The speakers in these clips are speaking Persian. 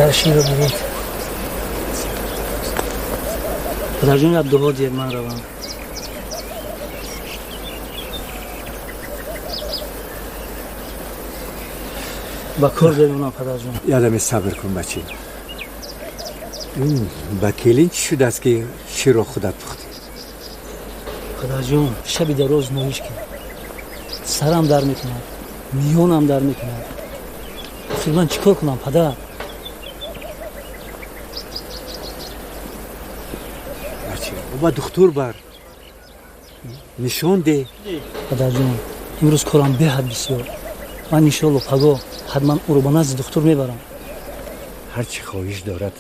پدرشی رو برید. پدر جون یاد دو دیر من روم. با کار داریم پدر جون. یادم صبر کن بچه. این وکیلی چی شده است که شیر رو خودت پختی؟ پدر جون شبی در روز نویش کن. سرم در میکنم. میونم در میکنم. اصلا من چیکار کنم پدر؟ بچه با دکتر بر نشان ده. پدر جون امروز کارم به حد بسیار. من انشالله پگاه حتما او رو به نزد دکتر میبرم. هر چی خواهش دارد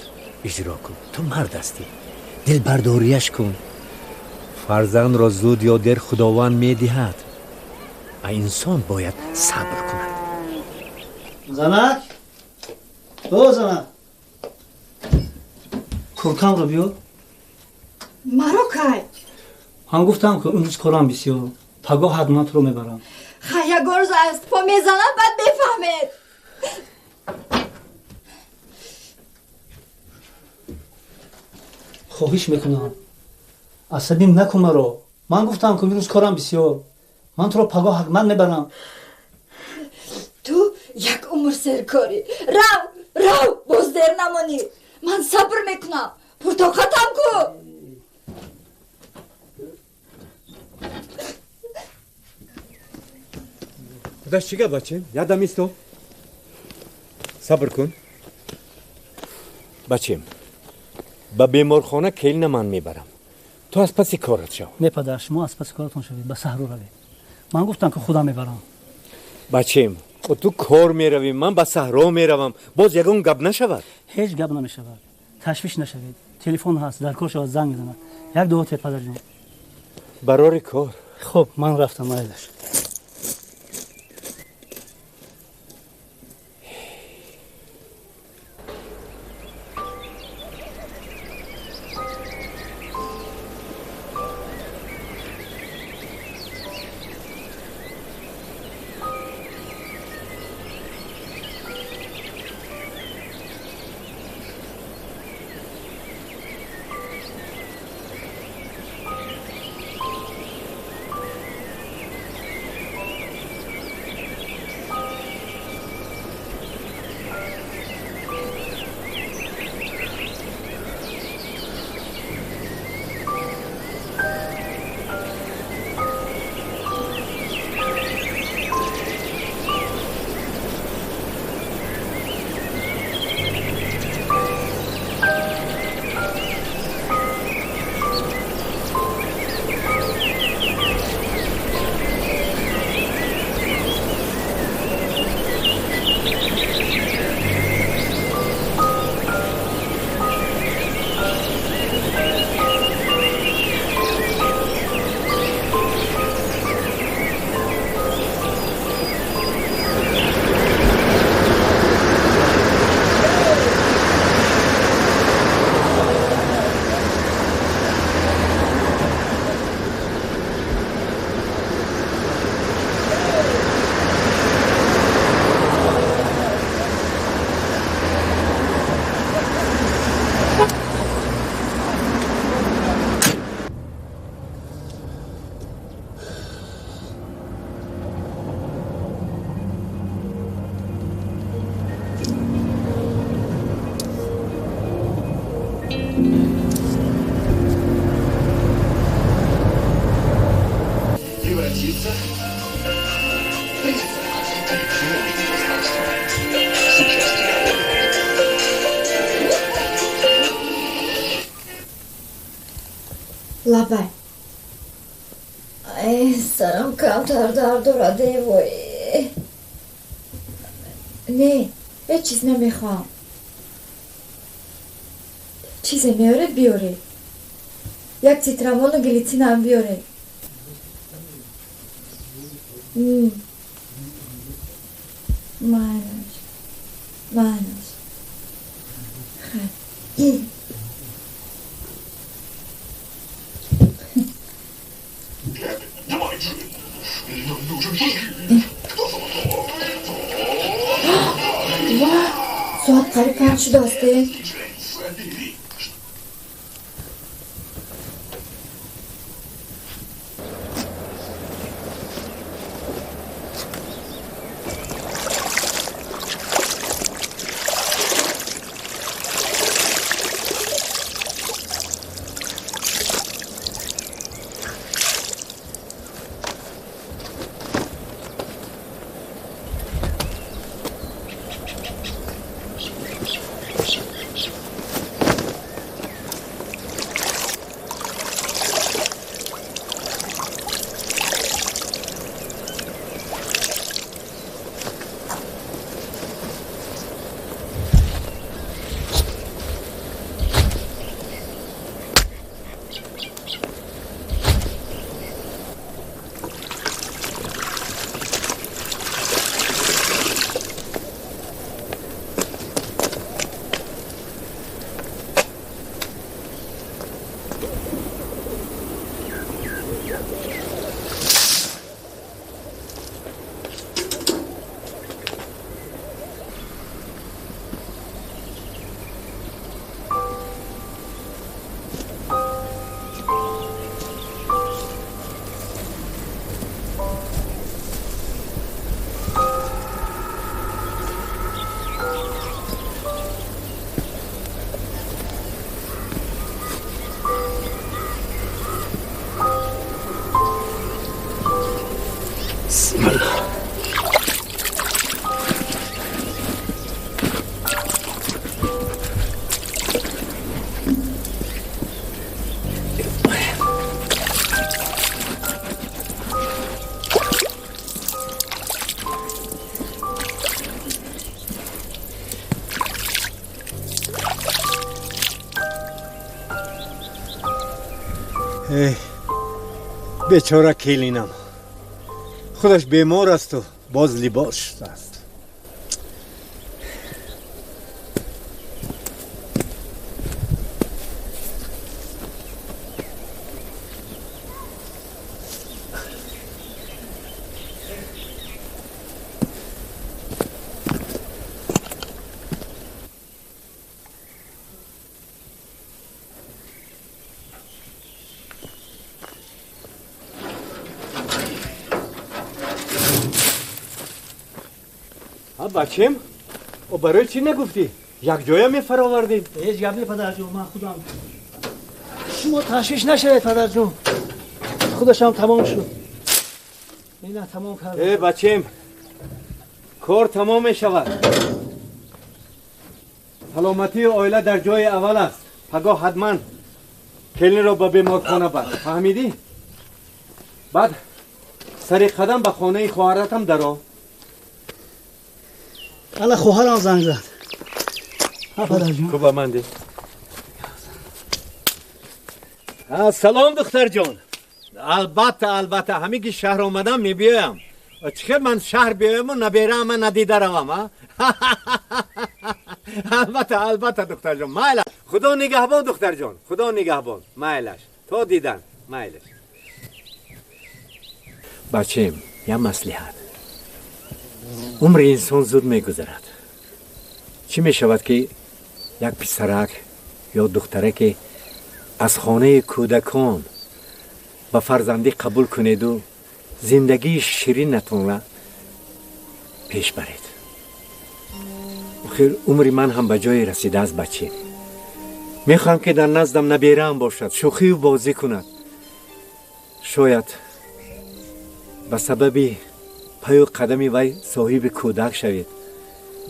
اجرا کن. تو مرد هستی. دل برداریش کن. فرزند را زود یا دیر خداوند میدهد. انسان باید صبر کند. زنک او زنک کورکم رو بیار. مرا کای من گفتم که امروز کارم بسیار. پگاه حتما تو رو میبرم. خیلی گرز است پا میزنم بعد بفهمید. خواهش میکنم عصبی نکن مرا. من گفتم که امروز کارم بسیار. من تو رو پگاه حتما میبرم. تو یک عمر سرکاری. رو باز دیر نمانی. من صبر میکنم. پرتاقتم کو. خودش چیگه بچه؟ یادم است تو؟ صبر کن. بچه با بیمارخانه کلین من میبرم. تو از پسی کارت شو. نه پدر شما از پس کارتون شوید. به صحرا روید. من گفتم که خودم میبرم. بچه تو کار میروی من به صحرا میروم. باز یگان گپ نشود. هیچ گپ نمیشود. تشویش نشوید. تلفن هست در کار شما زنگ میزنم. یک دو تا پدر جون. برای کار. خب من رفتم مایلش. لبای سرم کمتر درد دارده وای. نه هیچ چیز نمیخوام. چیزی میاره بیاره. یک سیترامول و گلیسین هم بیاره. مانش خیلی ساعت قریب چی داسته؟ بیچاره کلینم خودش بیمار است و باز لباس شده است. بچیم و برای چی نگفتی؟ یک جایی می فراوردیم. هیچ گپ نیست پدر جون، من خودم. شما تشویش نشوید پدر جون، خودش هم تمام شد. نه تمام کرد. بچیم کار تمام می شود. سلامتی عائله در جای اول است. پگاه حتما کلین را به بیمارخانه بر. فهمیدی؟ بعد سری قدم به خانه خواهرت هم درآ. حالا خواهرم زنگ زد. ها پدر جون. خوب آمدی. سلام دختر جان. البته همیگی شهر آمدم میبیایم. چه من شهر بیایم و نبیرم من ندیده روم. البته دختر جان مایل. خدا نگهبان دختر جان. خدا نگهبان. مایلش. تا دیدن. مایلش. بچیم یا مصلحت. عمر انسان زود میگذرد. چی میشود که یک پسرک یا دختره که از خانه کودکان به فرزندی قبول کنید و زندگی شیرین نتونه پیش برید. خیر عمر من هم به جای رسیده از بچه. میخوام که در نزدم نبیرم باشد، شوخی و بازی کند. شاید به سبب پای و قدمی وی صاحب کودک شوید،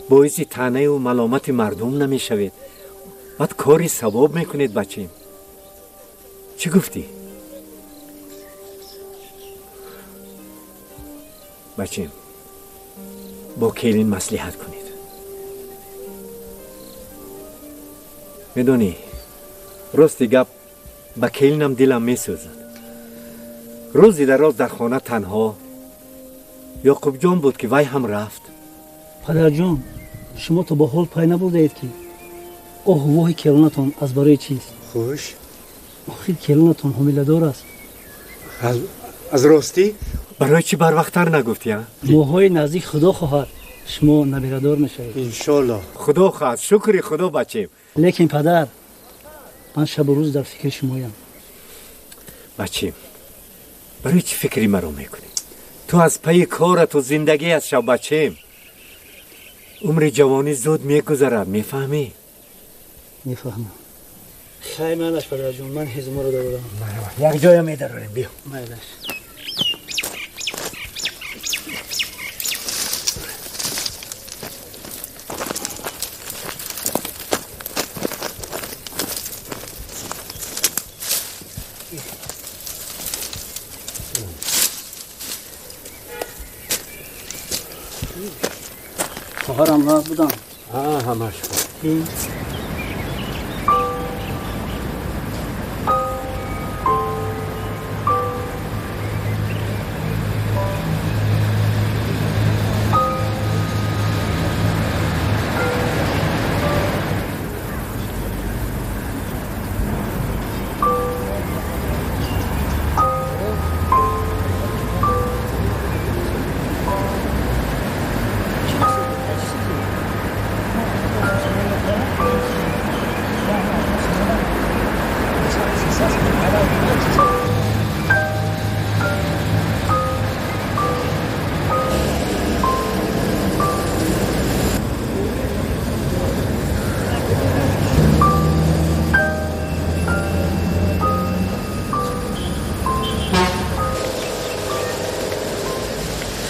باعث طعنه و ملامت مردم نمی شوید. بعد کاری ثواب میکنید بچیم. چی گفتی؟ بچیم با کلین مصلحت کنید. میدونی راستی گپ با کلینم دلم میسوزد. روزی در راز در خانه تنها یعقوب جان بود که وی هم رفت. پدر جان شما تو با حال پای نبرده اید که آهواه کلونتون از برای چیست؟ خوش آخر کلونتون حامله دار است. از راستی؟ برای چی بر وقتتر نگفتی؟ ماهای نزدیک خدا خواهد شما نبیرادار میشوید. انشالله. خدا خواهد. شکر خدا بچیم. لیکن پدر، من شب و روز در فکر شمایم. بچیم، برای چی فکری مرا میکنی؟ تو از پی کارت و زندگی از شب بچیم. عمر جوانی زود میگذرد، میفهمی؟ میفهمم. خیلی مالش پدر جون، من هزمه رو دارم. یک جای میداریم، بیا. مالش. خواهرم راز بودم. همش این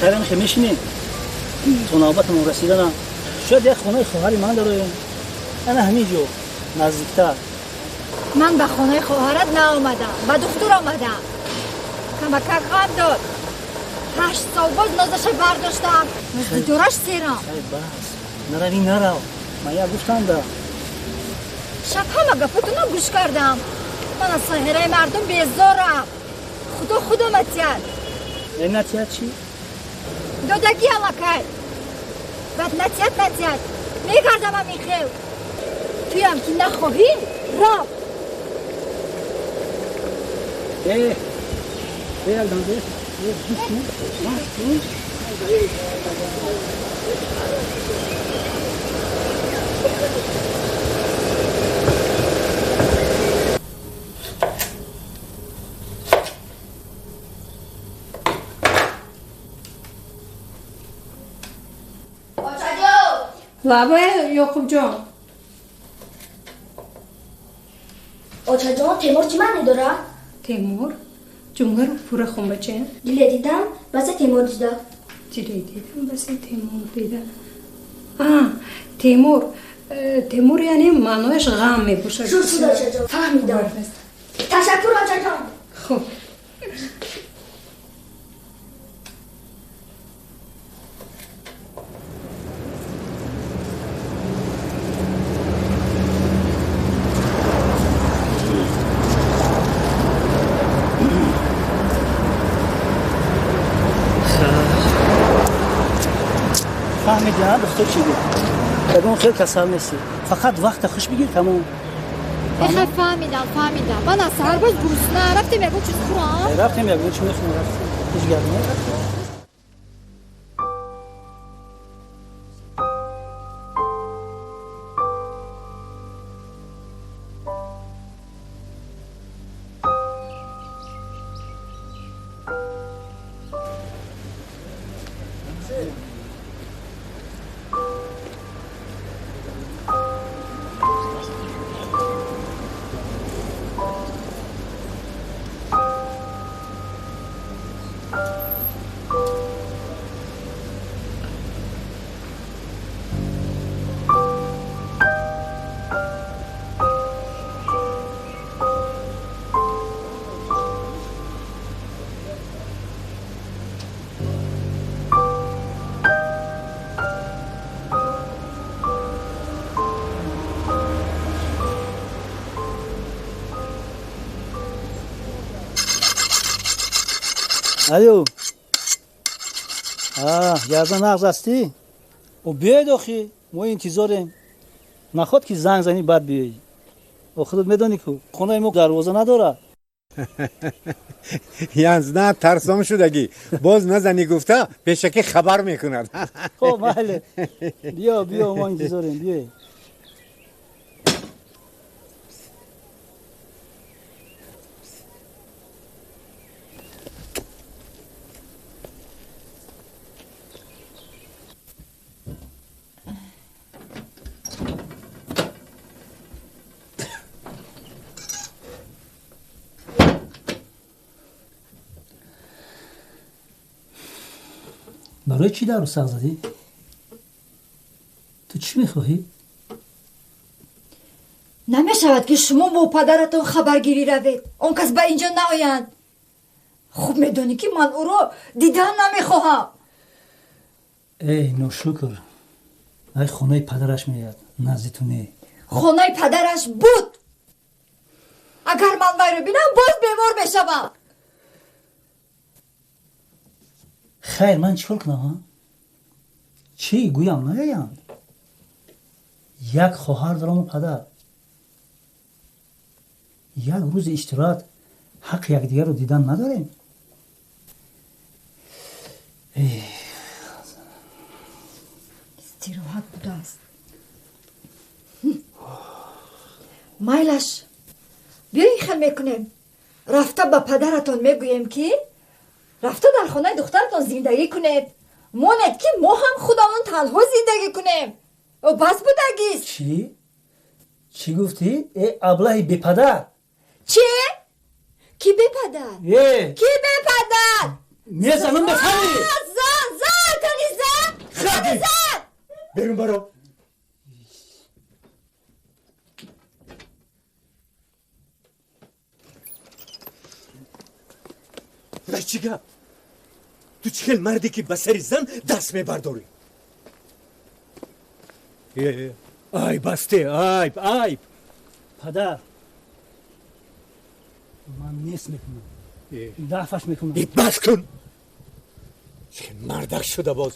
خیلی میشه میشینیم تو نوبتمون رسیدنم. شاید یک خونه خواهری من داریم، انا همینجا نزدیکتر. من به خانه خواهرت نآمدم، به دختر آمدم. کمکک هم داد. 8 سال باز نازش برداشتم. از دیدارش سیرم. خیلی بس نروی نرو، من یک گفتم ده. شب همه گفتونو گوش کردم. من از ساحره مردم بیزارم. خدا متید. این نتیت چی؟ دادگی علاقه. بعد نتید. میگردم همین خیل. تویم که نخواهی راب. الدان ده. لابه یعقوب جان. آچا جان تیمور چی معنی داره؟ تیمور جمله رو پورا خون بچه. دیله دیدم بس تیمور دیده. دیدم بس تیمور دیدم. تیمور یعنی معنیش غم میباشه. شد آچا جان فهمیدم. تشکر آچا جان. خب فهمیدی نه دختر چی بود؟ بگم خیلی کسل نیستی، فقط وقت خوش بگیر تمام. بخیر فهمیدم. من از سهر باز گرسنه رفتیم یکو چیز خورم. رفتیم یک چی میخونم رفتیم هیچ گردی نرفتیم. الو گردن نغز هستی؟ او بیاید آخی ما انتظاریم. نخواد که زنگ زنی بعد بیایی. خودت میدانی که خونه ما دروازه نداره. یعنی نه ترسام شدگی باز نزنی گفته پیشکی خبر میکند. خب بله بیا ما انتظاریم بیا. برای چی در رو سر زدی؟ تو چی میخواهی؟ نمیشود که شما با پدرتون خبرگیری روید. اون کس به اینجا نآیند. خوب میدونی که من او رو دیدن نمیخواهم. ای ناشکر. ای خونه پدرش میاد نزدیتونه. خونه پدرش بود. اگر من وی رو بینم باز بیمار بشوم. خیر من چیکار کنم؟ چی گویم نگویم؟ یک خواهر دارم و پدر. یک روز اشتراحت حق یکدیگر رو دیدن نداریم. استراحت بوده است. مایلش بیاییم خیل میکنیم. رفته به پدرتون میگوییم که رفته در خانه دخترتون زندگی کنید. ماند که ما هم خودمون تنها زندگی کنیم. و بس بودگیست. چی گفتی؟ ای ابله بی پدر. چی؟ کی بی پدر؟ کی بی پدر؟ میزنم بخوری. زن کنی زن. برون برو. رچیگا تو چه مردی که به سر زن دست میبرداری؟ ای بسته عیب پدر من نیست میکنم. دفعش میکنم. بس کن. چه مردک شده باز.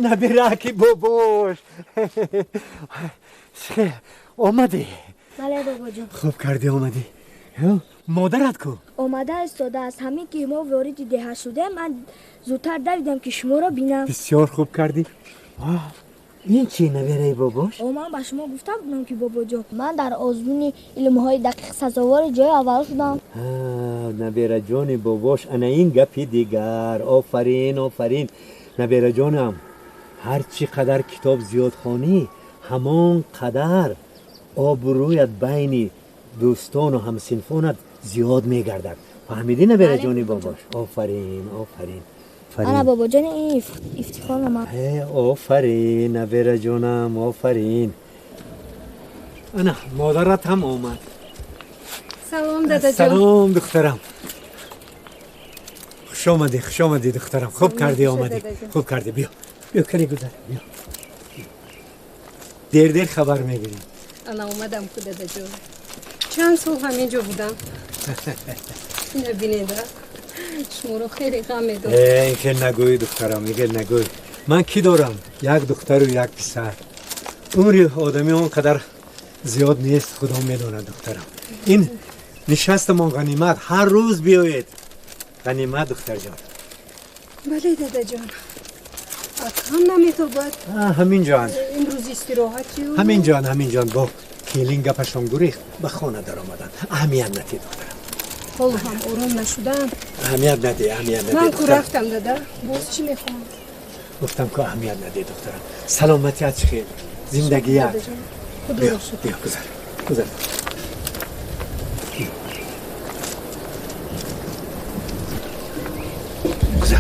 نبیرکی بابوش. آمدی؟ بله بابا جان. خوب کردی آمدی. مادرت کو؟ آمده استاده است. همین که ما وارد ده شده من زودتر دویدم که شما را بینم. بسیار خوب کردی. این چی نبیره باباش؟ من به شما گفتم بودم که بابا جان من در آزمون علمهای دقیق سزاوار جای اول شدم. نبیره جان باباش انا این گپی دیگر. آفرین نبیره جانم هر چی قدر کتاب زیاد خوانی همان قدر آبرویت بین دوستان و همسنفانت زیاد میگردد. فهمیدی نبیره جانی باباش؟ آفرین انا بابا جان این افتخار من. آفرین نبیره جانم آفرین. انا مادرت هم آمد. سلام دادا جان. سلام دخترم. خوش آمدی دخترم. خوب کردی آمدی. خوب کردی. بیا کنی گذر. بیا دیر خبر میگیریم. انا اومدم که دادا جان. چند سال همینجا بودم. نبینیده شما رو خیلی غم میدم. این که نگوی دخترم. نگوی. من کی دارم؟ یک دختر و یک پسر. عمری آدمی اونقدر زیاد نیست. خدا میدونه دخترم. این نشست ما غنیمت. هر روز بیایید. غنیمت دختر جان. بله دادا جان. هم نمیتوبد. همین جان. امروز استراحتی و همین جان با کلین گپشون گریخت به خانه در آمدن. اهمیت ندی دخترم. حال هم آرام نشدن. اهمیت ندی من که رفتم دادا باز چی میخوام؟ گفتم که اهمیت ندی دخترم. سلامتی از خیر. زندگی یاد. خدا بیا رو شکر. بیا گذر. گذر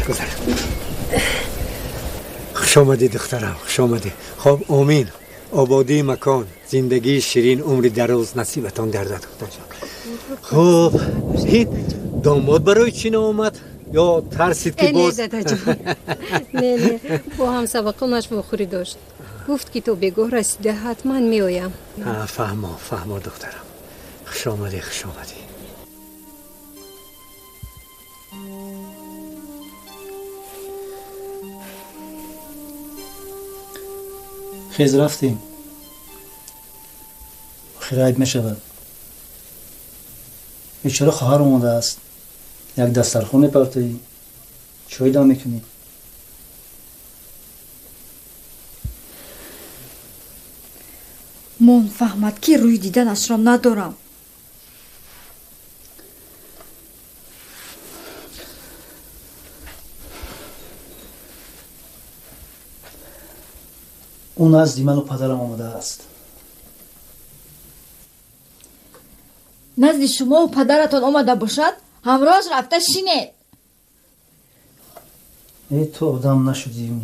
گذر خوش آمدی دخترم، خوش آمدی. خب آمین، آبادی مکان، زندگی شیرین، عمر دراز نصیبتان گردد دختر جان. خب این داماد برای چی نامد یا ترسید که باز؟ نه دادا جان، نه با هم سبقانش بخوری داشت. گفت که تو بگاه رسیده حتما میایم. فهمو دخترم. خوش آمدی. خیز رفتیم. خیرایت میشود. بیچاره خواهر اومده است. یک دسترخوان میپرتایی. چای دم میکنی. من فهمد که روی دیدنش را ندارم. اون از من و پدرم آمده است. نزد شما و پدرتان آمده باشد همراهش رفته شینید. ای تو آدم نشدی.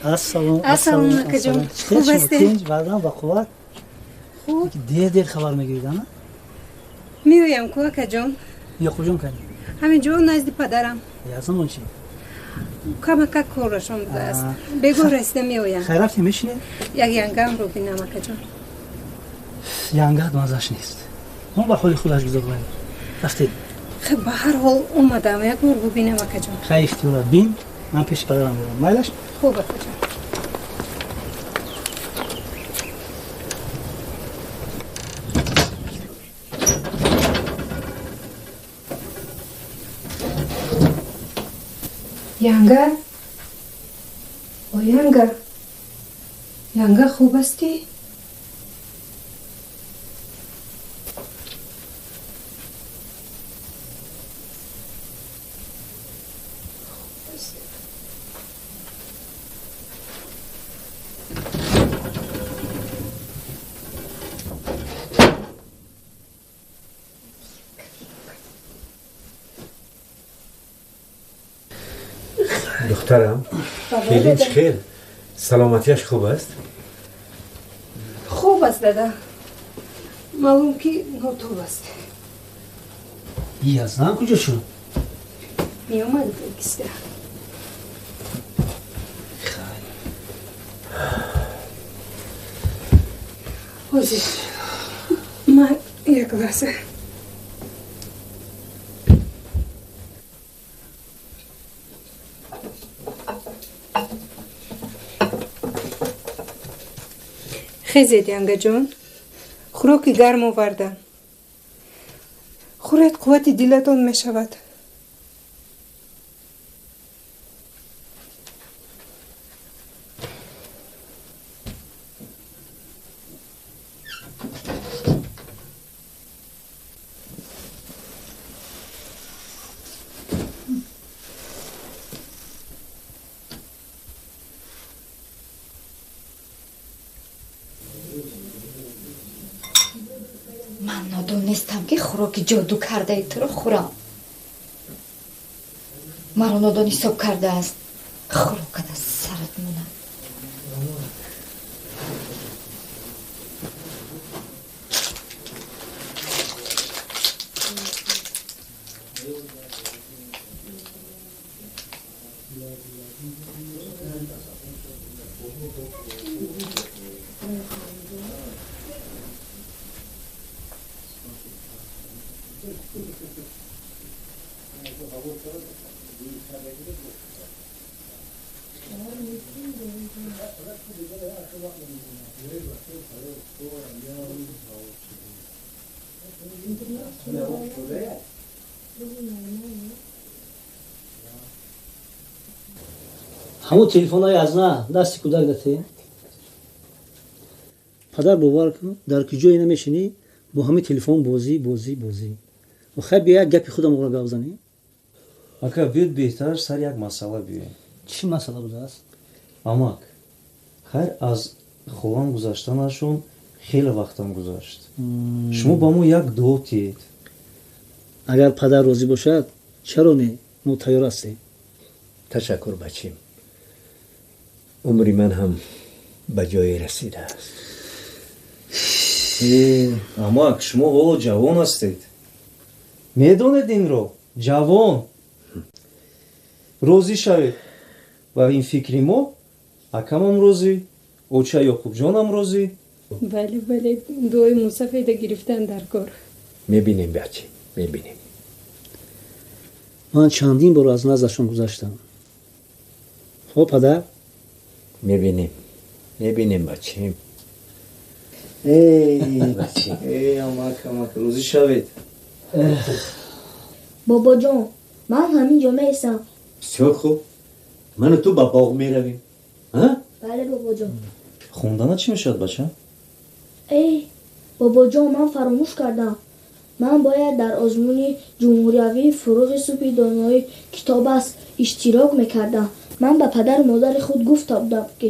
السلام علیکم جان. خوب هستی؟ بعدم با قوت. خوب. دیر خبر میگیرید نه؟ میایم کوکا جان. یا کجا کنی؟ همینجا نزد پدرم. یازمون چی؟ کمک کارشون بوده است. بگو رسیده میایم. خیر رفتی میشینی؟ یک ینگم رو بینم اکا جان. ینگت مزش نیست. ما با خودی خودش گذاریم. رفتی؟ خب به هر حال اومدم یک بار ببینم اکا جان. خیلی اختیار بین. من پیش پدرم میرم. مایلش؟ خوب اکا جان. ینگه او ینگه خوب هستی؟ دخترم خیلی خیر، سلامتیش خوب است؟ خوب است دادا. معلوم که نوتوب است. ای از نه کجا شد؟ می اومد بگیسته. حاضر من یک لحظه. خیزید ینگه جان. خوراک گرم آوردم. خورد قوت دیلتان می شود. من ندانستم که خوراک جادو کرده ای تو رو خورم. مرا نادان حساب کرده است. خوراکت از سرت مونم. همون تلفن های از نه دستی کودک داته. پدر باور کن در کجای نمیشینی бо ҳами телефон бозӣ. охир бия як гапи худамро гап занем. ака биёд беҳтар сар як масъала биёем. Чӣ масъала будааст? амак хайр аз холам гузаштанашон хеле вақтам гузашт. шумо ба мо як дуо тиҳед. агар падар розӣ бошад чаро не, мо тайёр ҳастем. ташаккур бачем. умри ман ҳам ба ҷое расидааст. амак шумо ҳоло ҷавон ҳастед. медонед инро? ҷавон. розӣ шавед ба ин фикри мо. акамам розӣ, оча ёқубҷонам розӣ. бале дуои мусафеда гирифтан дар кор. мебинем бачем, мебинем. ман чандин бор аз наздашон гузаштам. ҳо падар? мебинем бачем. бачем. амак розӣ шавед. бобоҷон, ман ҳамин ҷо меистам. бисёр хуб. ману ту ба боғ меравем. бале бобоҷон. хондана чӣ мешавад бача? бобоҷон, ман фаромӯш кардам. ман бояд дар озмуни ҷумҳуриявии фуруғи субҳи доноӣ китоб аст иштирок мекардам. ман ба падару модари худ гуфта будам ки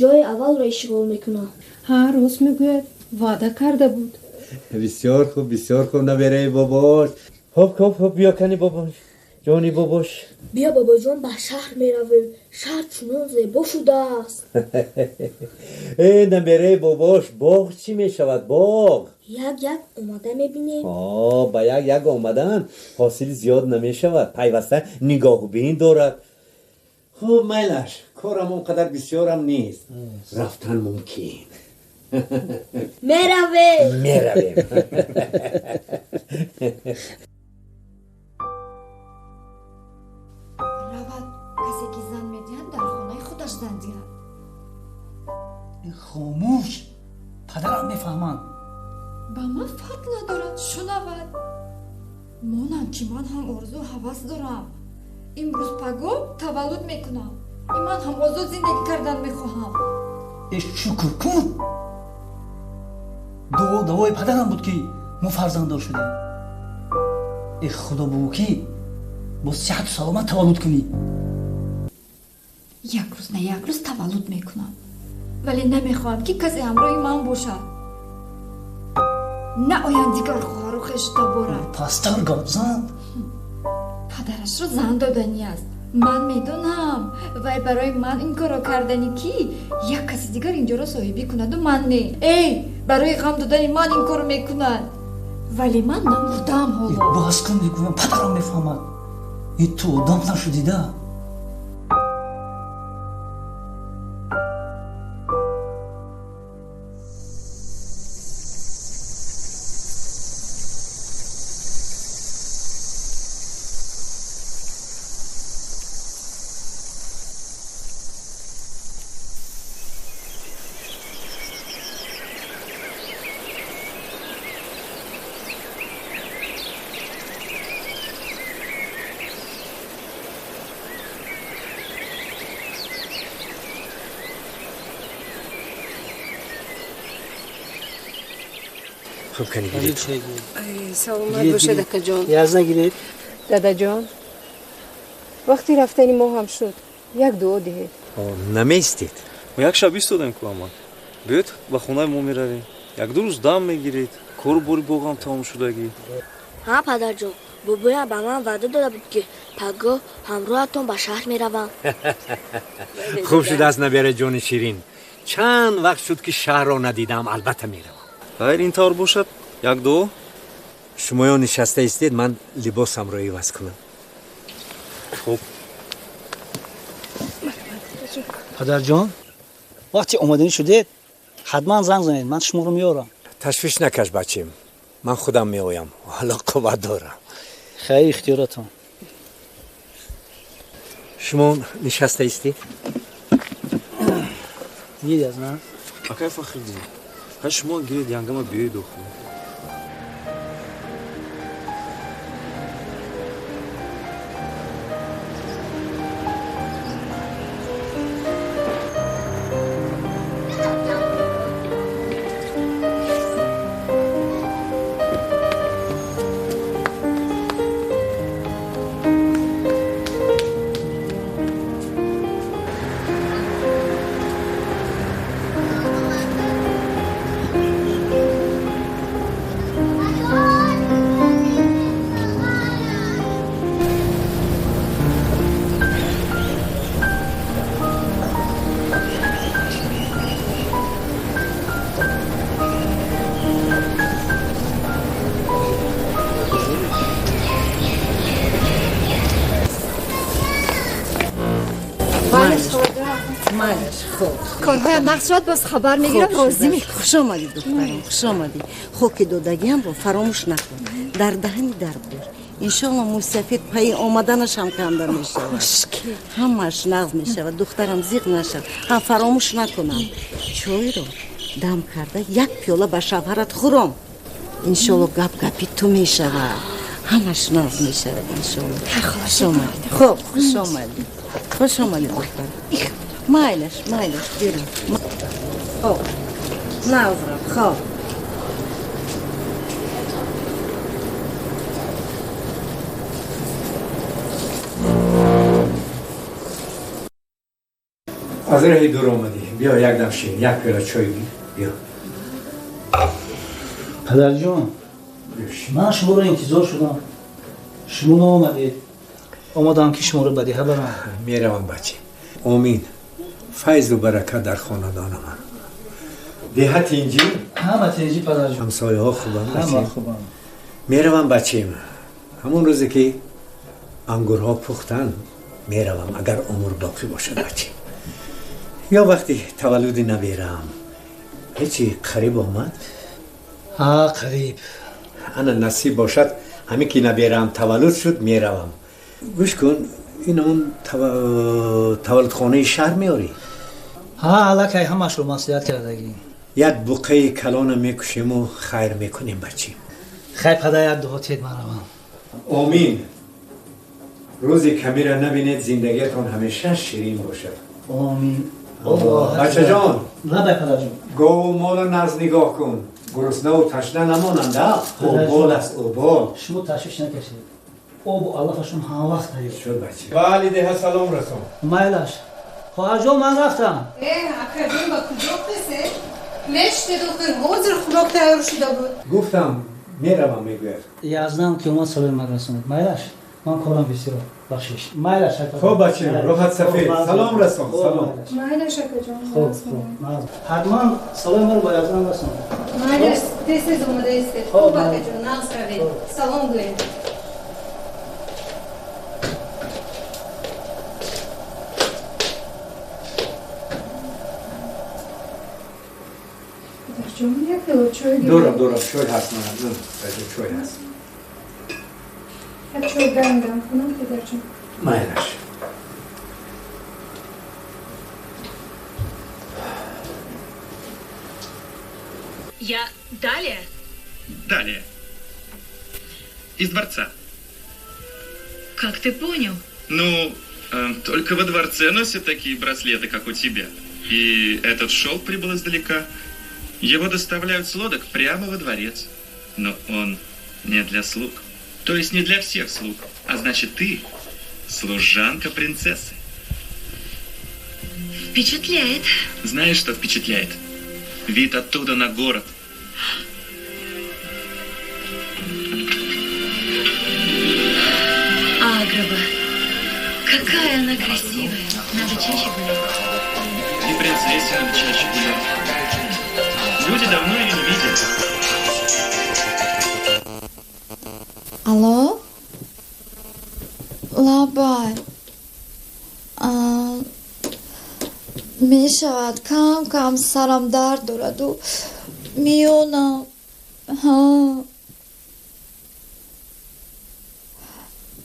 ҷои аввалро ишғол мекунам. ҳа рост мегӯяд, ваъда карда буд. бисёр хуб набераи бобош. ҳоп биё кани бобош. ҷони бобош. бия бобоҷон, ба шаҳр меравем. шаҳр чунон зебо шудааст. набераи бобош, боғ чӣ мешавад? боғ як омада мебинем. ба як омадан ҳосили зиёд намешавад. пайваста нигоҳубин дорад. хуб майлаш, корам он қадар бисёрам нест. рафтан мумкин. меравем. равад касе ки зан медиҳад дар хонаи худаш зан диҳад. хомӯш, падарам мефаҳманд. ба ман фарқ надорад, шунавад. монанд ки ман ҳам орзу ҳавас дорам. имрӯз паго таваллуд мекунам. ман ҳам озод зиндагӣ кардан мехоҳам. шукр кун. дуои падарам буд ки мо фарзанддор шудем. худо бигӯ ки боз сиҳату саломат таваллуд кунӣ. як рӯз таваллуд мекунам, вале намехоҳам ки касе ҳамроҳи ман бошад. наоянд дигар хоҳару хештон борад. пастар гап зан. падарашро зан додани аст. ман медонам вай барои ман ин корро кардани ки як каси дигар инҷоро соҳибӣ кунаду ман не. барои ғам додани ман ин корро мекунад. вале ман намурдам ҳоло. баъз кун мегӯям, падарам мефаҳмад. ту одам нашудида. хуб кани гиред. саломат боша дакаҷон. язна гиред. дадаҷон, вақти рафтани мо ҳам шуд. як дуо диҳед. наместед? мо як шаб истодем ку амак. биёед ба хонаи мо меравем. як-ду рӯз дам мегиред. кору бори боғам тамом шудагӣ. ҳа падарҷон, бобоям ба ман ваъда дода буд ки пагоҳ ҳамроҳатон ба шаҳр меравам. хуб шудааст набераи ҷони ширин. чанд вақт шуд ки шаҳрро надидам. албатта меравам. хайр ин тавр бошад, як дуо. шумоён нишаста истед, ман либосамро иваз кунам. хуб. падарҷон, вақти омоданӣ шудед ҳатман занг занед, ман шуморо меорам. ташвиш накаш бачем, ман худам меоям. ҳоло қувват дорам. хайр, ихтиёратон. шумо нишаста истед? дид язна. акай фахриддин, ҳай шумо гиред янгама биёед охир. مایش خوب کارهای مقصود باز خبر میگیرم راضی می خوش آمدی دخترم خوش آمدی خوب که دادگی هم رو فراموش نکن در دهنی در بیار انشالله موسفید پای آمدنش هم کمده می شود همش نغز می شود دخترم زیغ نشد هم فراموش نکنم چای رو دم کرده یک پیاله به شوهرت خورم انشالله گپ گپی تو می شود همش نغز می شود انشالله خوش آمدی خوب خوش آمدی خوش آمدی دخترم مایلش بیرون خوب نازرم خوب از راه دور آمدی بیا یک دم شین یک پیاله چای بیا پدر جان من شما رو انتظار شدم شما نآمدید آمدم که شما رو بدیهه برم میروم بچه امین فیض و برکت در خاندان من دهت اینجی همه تنجی پدر جان همسایه ها خوبم همه بچه خوبم میروم بچه من همون روزی که انگورها پختن میروم اگر عمر باقی باشد بچه یا وقتی تولدی نبیرم هیچی قریب آمد ها قریب انا نصیب باشد همین که نبیرم تولد شد میروم گوش کن این اون تولد خانه شهر میاری ها الکی همش رو مصلحت کردگی یک بقعه کلان میکشیم و خیر میکنیم بچه خیلی پدر یک دهاتید من روم آمین روزی کمی را نبینید زندگیتون همیشه شیرین باشد آمین بچه جان نه به پدر جان گو و مال ناز نگاه کن گرسنه و تشنه نمانند اوبال است اوبال شما تشویش نکشید او با علفشون هم وقت دارید شد بچه والده سلام رسون مایلش خواهر جان من رفتم اکرم با کجا قصه؟ مشت دختر حوضر خوراک تیار شده بود گفتم میروم میگوید یزدان که اومد سلام من رسوند مایلش من کارم بسیار بخشش مایلش خوب بچه روحت سفید سلام رسون سلام مایلش اکا جان خوب حتما سلام من با یزدان رسوند مایلش دست اومده است خوب اکا جان نقص روید سلام گوید جون یک کیلو چای دورم چای هست من چای هست یک چای گرم کنم پدر جون مایلش Я далее? Далее. Из дворца. Как ты понял? Ну, только во дворце носят такие браслеты, как у тебя. И этот шелк прибыл издалека. Его доставляют с лодок прямо во дворец. Но он не для слуг. То есть не для всех слуг. А значит, ты служанка принцессы. Впечатляет. Знаешь, что впечатляет? Вид оттуда на город. Агрова. Какая она красивая. Надо чаще гулять. И принцессе надо чаще гулять. Люди давно ее не видели. الو لابای می شود کم کم سرم درد دارد و میونم ها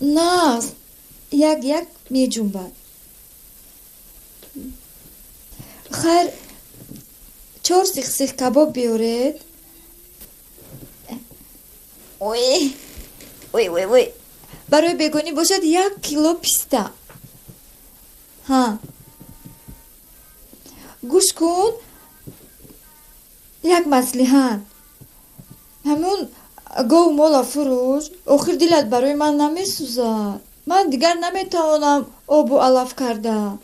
نه یک می جنبد خیر 4 سیخ کباب بیارید وی برای بگونی باشد 1 کیلو پیستا ها گوش کن یک مصلحت همون گو مولا فروش آخر دلت برای من نمیسوزد من دیگر نمیتوانم آب و علف کرده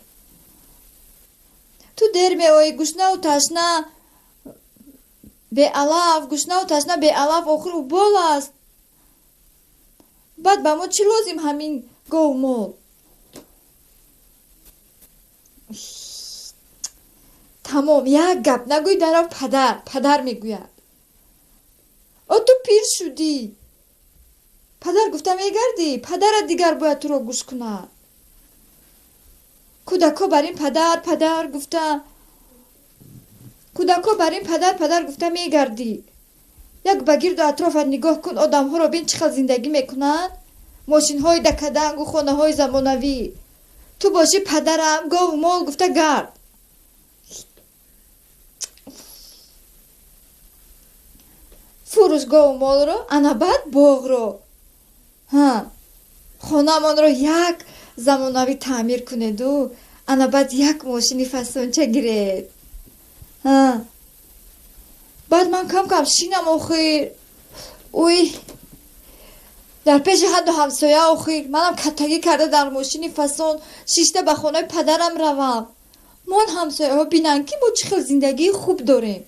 تو در میایی گوشنه و تشنه به علف گوشنه و تشنه به علف آخر او بال است بعد با ما چی لازم همین گو مول تمام یک گپ نگوی در پدر میگوید او تو پیر شدی پدر گفتم میگردی پدرت دیگر باید تو رو گوش کند کودکا بر این پدر گفته کودکا بر این پدر گفته میگردی. یک بگیر دو اطراف نگاه کن، آدم ها رو بین چقدر زندگی میکنن، ماشین های دکدنگ و خانه های زمانوی. تو باشی پدرم گاو و مال گفته گرد. فروش گاو و مال رو، انا بعد باغ رو. خانه من رو یک زمانوی تعمیر کنید و انا بعد یک ماشینی فسونچه گیرید. بعد من کم شینم آخیر. اوی در پیش حد و همسایه آخیر منم کتگی کرده در ماشینی فسون شیشته به خانه پدرم روم. من همسایه ها بینن که ما چه زندگی خوب داریم.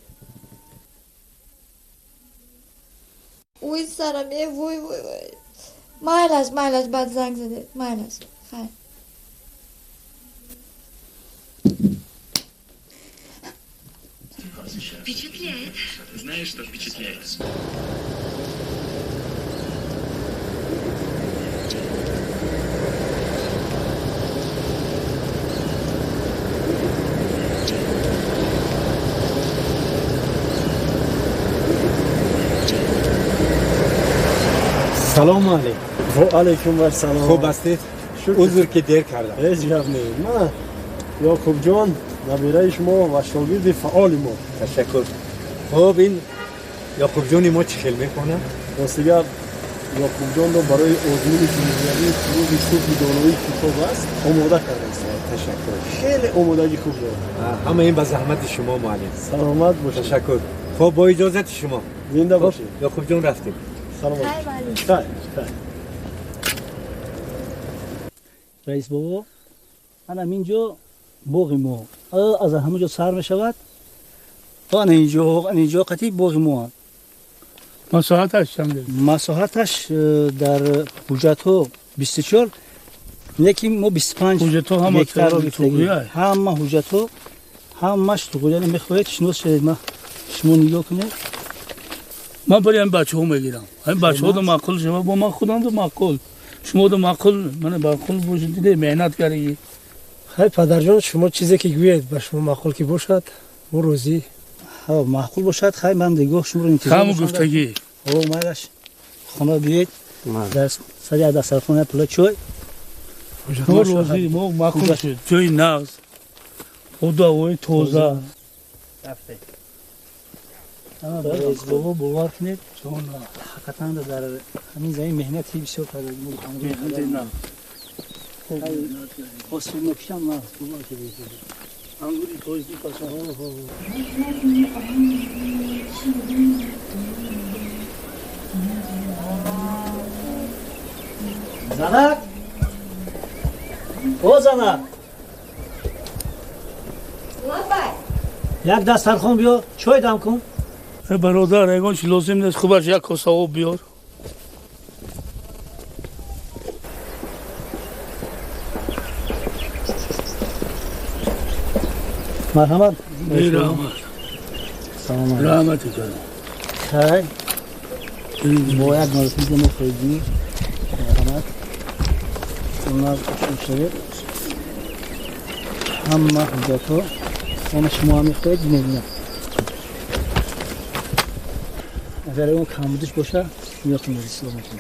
اوی سرم وای مایل بعد زنگ زده مایل خیر. Впечатляет. Знаешь, что впечатляет? سلام علیکم. و علیکم السلام. خوب هستید؟ عذر که دیر کردم. هیچ گپ نیست. من یعقوب جان نبیره شما و شاگرد فعال ما. تشکر. خب این یعقوب جان ما چه خیلی میکنه؟ راستگر یعقوب جان رو برای آزمون جمهوری فروغ صوفی دانایی کتاب است آماده کرده است. تشکر. خیلی آمادگی خوب داره. همه این به زحمت شما معلم. سلامت باشید. تشکر. خب با اجازت شما. زنده باشید. یعقوب جان رفتیم. سلامت. خیر. رئیس بابا من اینجا باغ ما از همونجا سر میشود آن اینجا قطعی باغ ما. مساحتش چنده؟ مساحتش در حجت ها 24 یکی ما 25 حجت ها همه توقیه همه حجت ها همش توقیه نمیخواهید شنوز شدید ما شما نگاه کنید. من برای این بچه ها میگیرم این بچه ها دو معقول شما با من خودم دو معقول شما دو معقول من معقول باشید دیده مهنت کردی. خیلی پدر جان شما چیزی که گوید به شما معقول که باشد و روزی معقول باشد خیلی من دیگه شما رو انتظار همون گفتگی اومدش خانه بیاید در سری از دسترخوان پلا چای ما روزی ما معقول شد جای نغز خداوی توزه رفته رئیس بابا باور کنید حقیقتا در همین زمین مهنتی بسیار کردیم. آسفی مکشم نه باور کنید انگوری توزی پاسه زنک او زنک یک دسترخوان بیار چای دم کن. برادر اگه چی لازم نیست خوبش یک کاسه آب بیار. مرحمت. رحمت. سلام. رحمتی کردم. خیلی باید مرسید ما خیلی مرحمت. اونا شده همه حجت ها همه شما همی خواهید میبینم. اگر اون کمبودش باشه میاخت مریضی رو میکنم.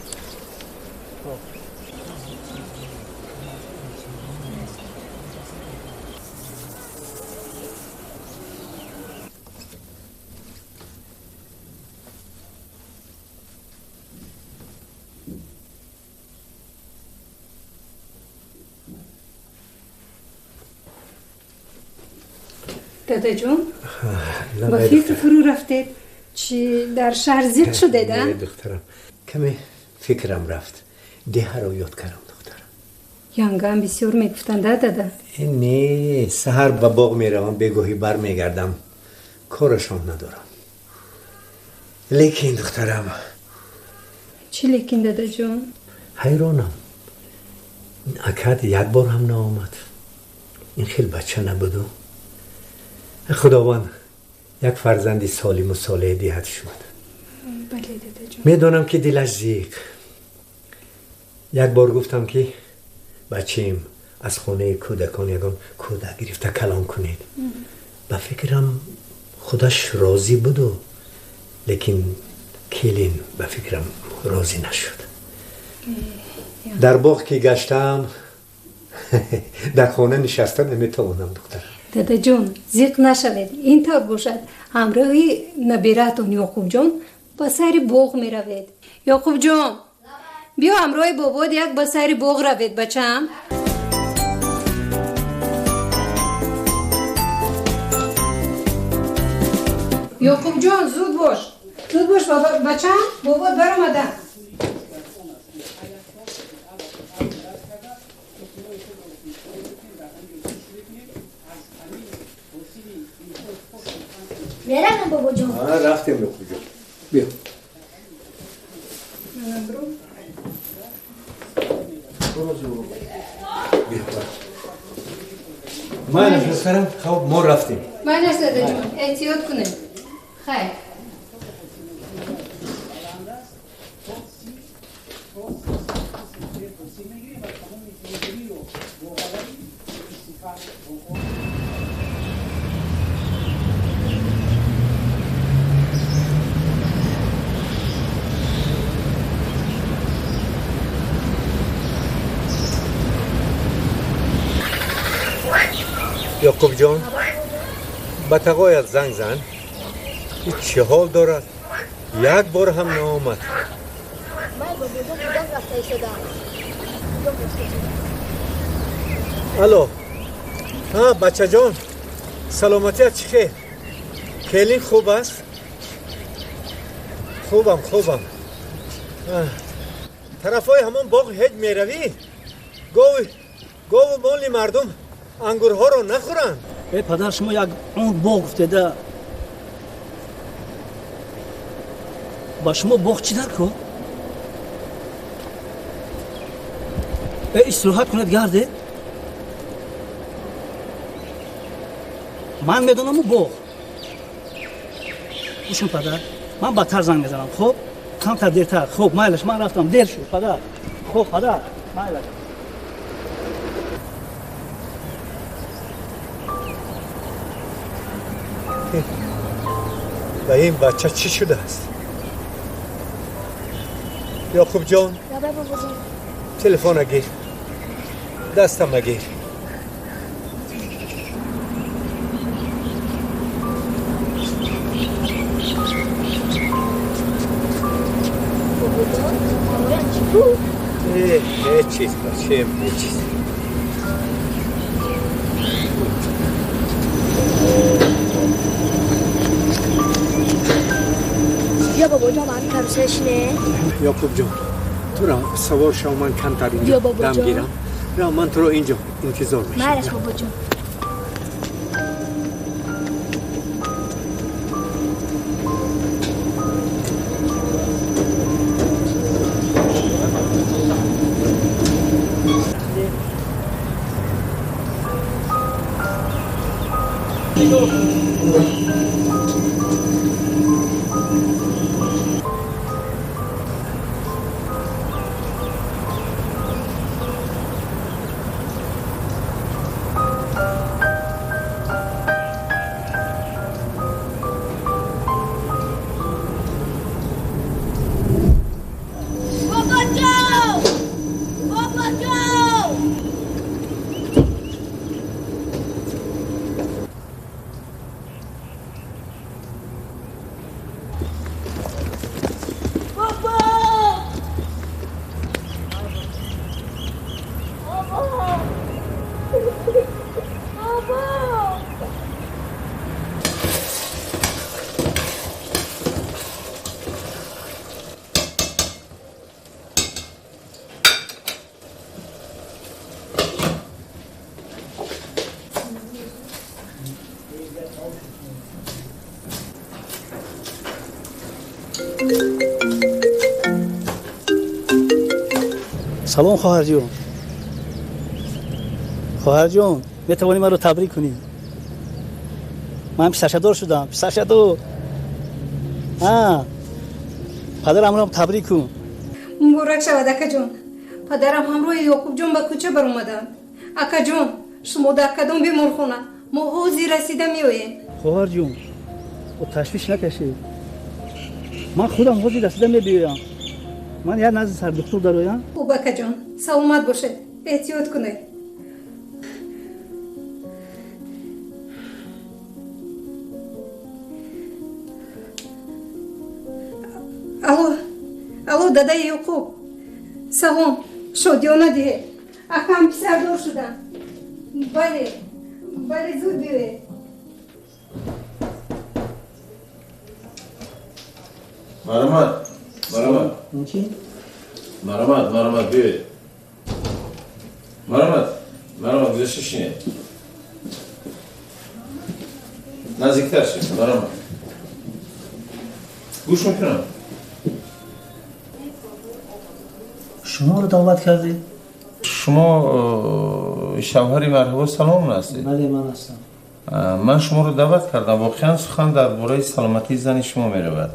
دادا جون با فکر فرو رفتید چی در شهر زیاد شده ده؟ نه دخترم کمی فکرم رفت ده رو یاد کردم دخترم. یانگا هم بسیار میگفتن دادا. نه سهر به باغ میروم بگاهی بر میگردم کارشان ندارم. لیکن دخترم چی لیکن دادا جون؟ حیرانم این اکد یک بار هم نآمد. این خیلی بچه نبودو. خداوند یک فرزندی سالم و صالح دهد شد. بله دادا جون. میدونم که دلش زیک. یک بار گفتم که بچیم از خانه کودکان یکان کودک گرفته کلام کنید. به فکرم خودش راضی بود لیکن کلین به فکرم راضی نشد. در باغ که گشتم در خانه نشسته نمیتوانم دختر. دادا جون زیق نشوید، اینطور باشد همراهی نبیرتون یعقوب جون با سر باغ می روید. یعقوب جون بیا همراه بابات یک با سر باغ روید بچم. یعقوب جون زود باش بچم، بابات برآمده. میرم بابا جون. رفتیم یعقوب جون. بیا. من نفرستم. خب ما رفتیم. من دادا جون احتیاط کنه. خیر. یعقوب جان به تقایت زنگ زن. این چه حال دارد؟ یک بار هم نامد. من بابا جون کدام رفته شدم. الو. ها بچه جان سلامتیت چی؟ کلین خوب است؟ خوبم. طرفای همون باغ هیچ میروی؟ گاو مال مردم انگورها رو نخورن. ای پدر شما یک اون باغ افتاده با شما باغ چی در کن؟ ای استراحت کنید گرده. من میدونم اون باغ بوشون پدر من بدتر زنگ میزنم. خب کمتر دیرتر. خب مایلش من رفتم دیر شد پدر. خب پدر مایلش و این بچه چی شده است؟ یعقوب جان تلفن گیر، دستم گیر. هیچ چیز بچیم هیچ چیز. بیا بابا جان من کروسش نه. یعقوب جان تو را سوار شو من کمتر اینجا دم گیرم. را من تو رو اینجا انتظار میشم. مرش بابا جان. سلام خواهر جون. خواهر جون میتوانی من رو تبریک کنی؟ من پسرشدار شدم. پسرشدار. پدرم رو تبریک کن. مبارک شود اکا جون. پدرم همراه یعقوب جون به کوچه بر اومدن. акаҷон шумо дар кадом беморхона мо ҳозир расида меоем. خواهر جون و تشویش نکشید من خودم حاضر رسیده میبیایم من یه نزد سر دکتر دارویم хуб акаҷон саломат бошед эҳтиёт кунед. алло дадаи ёқуб салом шодиёна диҳед акам писардор шудам. бале зуд биёед. Марамат, биёед. Марамат, гузашта шинед. Наздиктар шед, Марамат. гӯш мекунам. شما رو دعوت کردید؟ шумо шавҳари марҳабо саломон ҳастед? بله من هستم. ман шуморо даъват кардам. воқеан сухан дар бораи саломатии зани шумо меравад.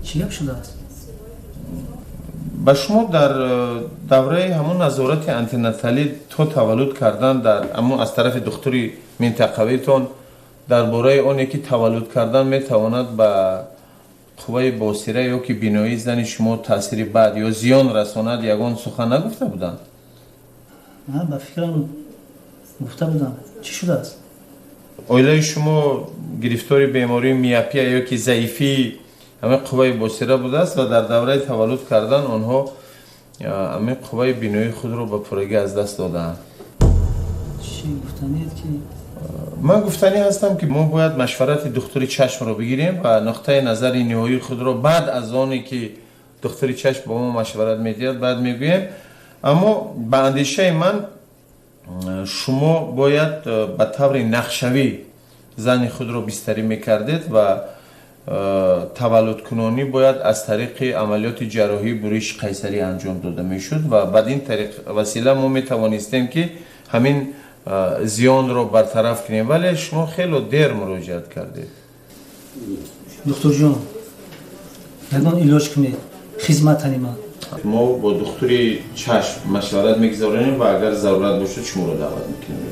چی گپ شده است؟ ба шумо дар давраи ҳамон назорати антинаталӣ то таваллуд кардан дар аммо аз тарафи духтури минтақавитон дар бораи оне ки таваллуд кардан метавонад ба қувваи босира ё ки биноии зани шумо таъсири бад ё зиён расонад ягон сухан нагуфта буданд? من به فکرم گفته بودم. چی شده است؟ оилаи шумо гирифтори бемории миопия ё ки заифии ҳамаи қувваи босира будааст ва дар давраи таваллуд кардан онҳо ҳамаи қувваи биноии худро ба пуррагӣ аз даст додаанд. چی گفتنید که ман гуфтанӣ ҳастам ки мо бояд машварати духтури чашмро бигирем ва нуқтаи назари ниҳоии худро баъд аз оне ки духтури чашм бо мо машварат медиҳад баъд мегӯем. аммо ба андешаи ман шумо бояд ба таври нақшавӣ зани худро бистарӣ мекардед ва таваллудкунонӣ бояд аз тариқи амалиёти ҷарроҳии буриш қайсарӣ анҷом дода мешуд ва бадин тариқ васила мо метавонистем ки ҳамин зиёнро бартараф кунем, вале шумо хело дер муроҷиат кардед. دکتر جون ягон илоҷ кунед хизматани ман. мо бо духтури чашм машварат мегузаронем ва агар зарурат бошад шуморо даъват мекунем.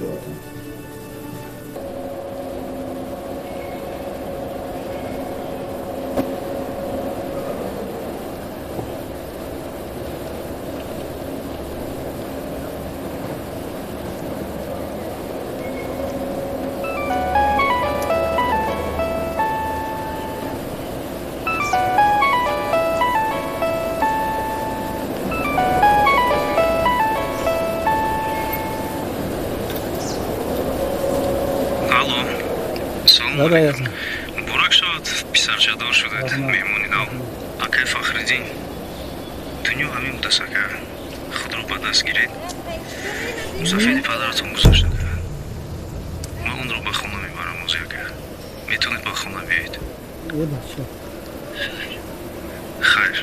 бурак шавад писарчадор шудед меҳмонӣ дал акай фахриддин дунё ҳамин будааст ака худро ба даст гиред мусафиди падаратон гузашта ман онро ба хона мебарам озӣ ака метавонед ба хона биёед хайр